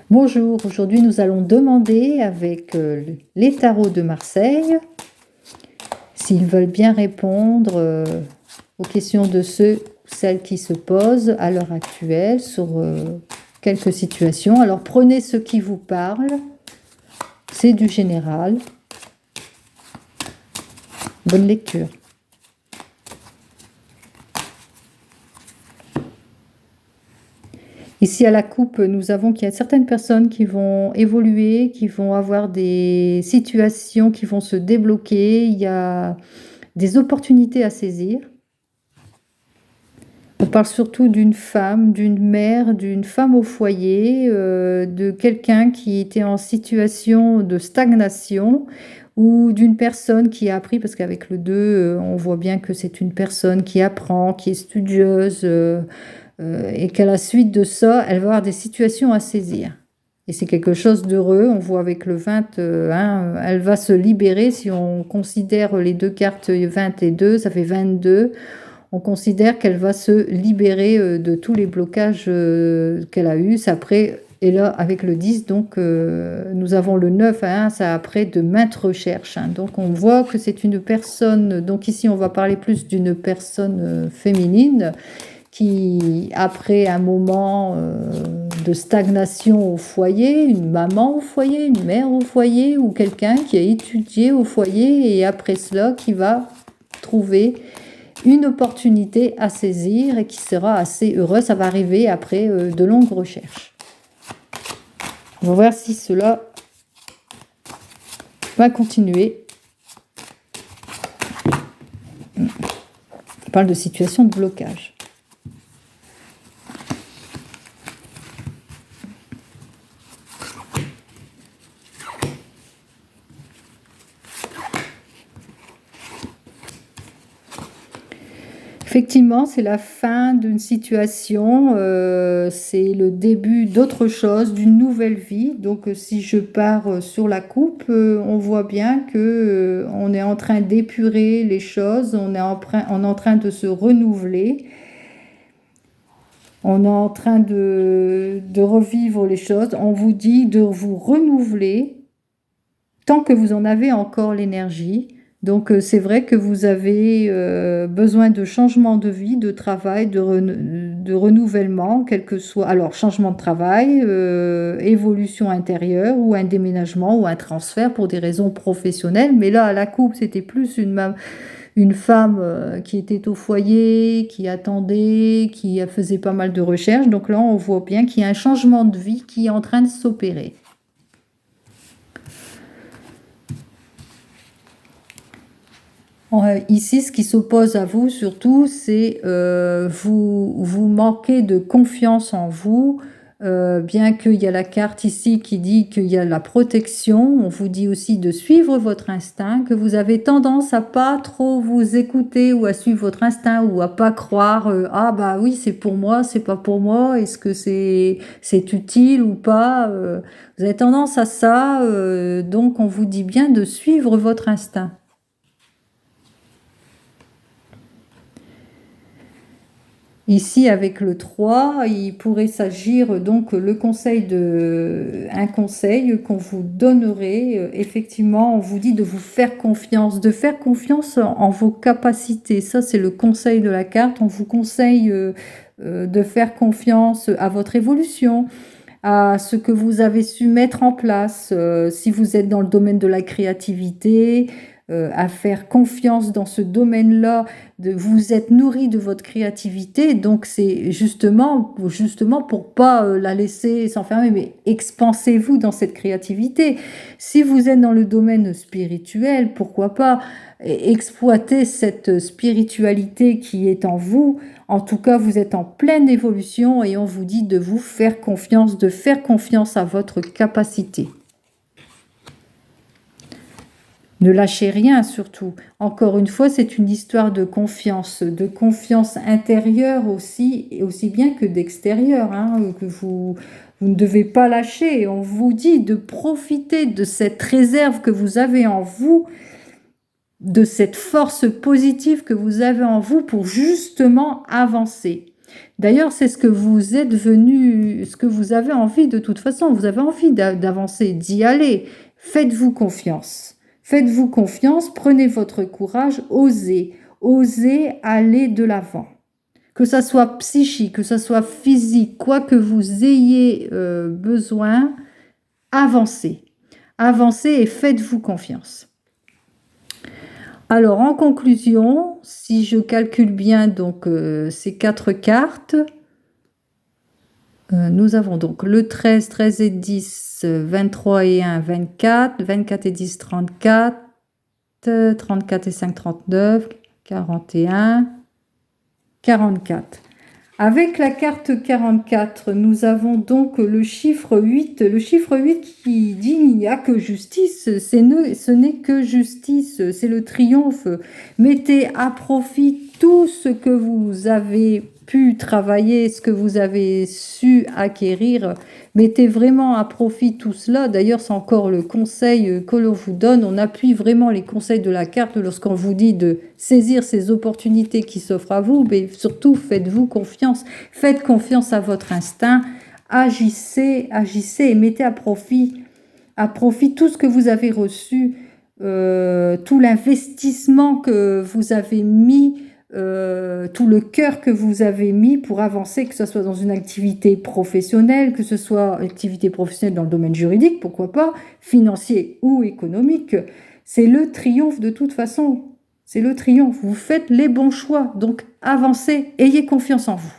Bonjour, aujourd'hui nous allons demander avec les tarots de Marseille s'ils veulent bien répondre aux questions de ceux ou celles qui se posent à l'heure actuelle sur quelques situations. Alors prenez ce qui vous parle, c'est du général. Bonne lecture. Ici à la coupe, nous avons qu'il y a certaines personnes qui vont évoluer, qui vont avoir des situations qui vont se débloquer. Il y a des opportunités à saisir. On parle surtout d'une femme, d'une mère, d'une femme au foyer, de quelqu'un qui était en situation de stagnation ou d'une personne qui a appris, parce qu'avec le 2, on voit bien que c'est une personne qui apprend, qui est studieuse, et qu'à la suite de ça, elle va avoir des situations à saisir. Et c'est quelque chose d'heureux. On voit avec le 21, elle va se libérer. Si on considère les deux cartes 20 et 2, ça fait 22. On considère qu'elle va se libérer de tous les blocages qu'elle a eus. Après, et là, avec le 10, donc nous avons le 9 à 1, ça après de maintes recherches. Donc on voit que c'est une personne, donc ici on va parler plus d'une personne féminine, qui, après un moment de stagnation au foyer, une maman au foyer, une mère au foyer, ou quelqu'un qui a étudié au foyer, et après cela, qui va trouver une opportunité à saisir et qui sera assez heureux. Ça va arriver après de longues recherches. On va voir si cela va continuer. On parle de situation de blocage. Effectivement, c'est la fin d'une situation, c'est le début d'autre chose, d'une nouvelle vie. Donc, si je pars sur la coupe, on voit bien que on est en train d'épurer les choses, on est en train de se renouveler, on est en train de revivre les choses. On vous dit de vous renouveler tant que vous en avez encore l'énergie. Donc c'est vrai que vous avez besoin de changement de vie, de travail, de renouvellement, quel que soit. Alors changement de travail, évolution intérieure ou un déménagement ou un transfert pour des raisons professionnelles. Mais là, à la coupe, c'était plus une femme qui était au foyer, qui attendait, qui faisait pas mal de recherches. Donc là, on voit bien qu'il y a un changement de vie qui est en train de s'opérer. Ici, ce qui s'oppose à vous, surtout, c'est vous manquez de confiance en vous, bien qu'il y a la carte ici qui dit qu'il y a la protection. On vous dit aussi de suivre votre instinct, que vous avez tendance à pas trop vous écouter ou à suivre votre instinct ou à pas croire ah bah oui, c'est pour moi, c'est pas pour moi, est-ce que c'est utile ou pas, vous avez tendance à ça, donc on vous dit bien de suivre votre instinct. Ici, avec le 3, il pourrait s'agir donc un conseil qu'on vous donnerait. Effectivement, on vous dit de vous faire confiance, de faire confiance en vos capacités. Ça, c'est le conseil de la carte. On vous conseille de faire confiance à votre évolution, à ce que vous avez su mettre en place. Si vous êtes dans le domaine de la créativité, à faire confiance dans ce domaine-là, vous êtes nourri de votre créativité, donc c'est justement pour pas la laisser s'enfermer, mais expansez-vous dans cette créativité. Si vous êtes dans le domaine spirituel, pourquoi pas exploiter cette spiritualité qui est en vous. En tout cas, vous êtes en pleine évolution et on vous dit de vous faire confiance, de faire confiance à votre capacité. Ne lâchez rien surtout. Encore une fois, c'est une histoire de confiance intérieure aussi, et aussi bien que d'extérieure, que vous ne devez pas lâcher. On vous dit de profiter de cette réserve que vous avez en vous, de cette force positive que vous avez en vous pour justement avancer. D'ailleurs, c'est ce que vous êtes venu, ce que vous avez envie de toute façon. Vous avez envie d'avancer, d'y aller. Faites-vous confiance. Faites-vous confiance, prenez votre courage, osez. Osez aller de l'avant. Que ça soit psychique, que ça soit physique, quoi que vous ayez besoin, avancez. Avancez et faites-vous confiance. Alors, en conclusion, si je calcule bien donc ces 4 cartes, nous avons donc le 13, 13 et 10, 23 et 1, 24, 24 et 10, 34, 34 et 5, 39, 41, 44. Avec la carte 44, nous avons donc le chiffre 8. Le chiffre 8 qui dit il n'y a que justice, ce n'est que justice, c'est le triomphe. Mettez à profit tout ce que vous avez pu travailler, ce que vous avez su acquérir. Mettez vraiment à profit tout cela. D'ailleurs, c'est encore le conseil que l'on vous donne. On appuie vraiment les conseils de la carte lorsqu'on vous dit de saisir ces opportunités qui s'offrent à vous. Mais surtout, faites-vous confiance. Faites confiance à votre instinct. Agissez, agissez et mettez à profit tout ce que vous avez reçu, tout l'investissement que vous avez mis, tout le cœur que vous avez mis pour avancer, que ce soit dans une activité professionnelle, que ce soit une activité professionnelle dans le domaine juridique, pourquoi pas, financier ou économique. C'est le triomphe de toute façon. C'est le triomphe. Vous faites les bons choix. Donc avancez, ayez confiance en vous.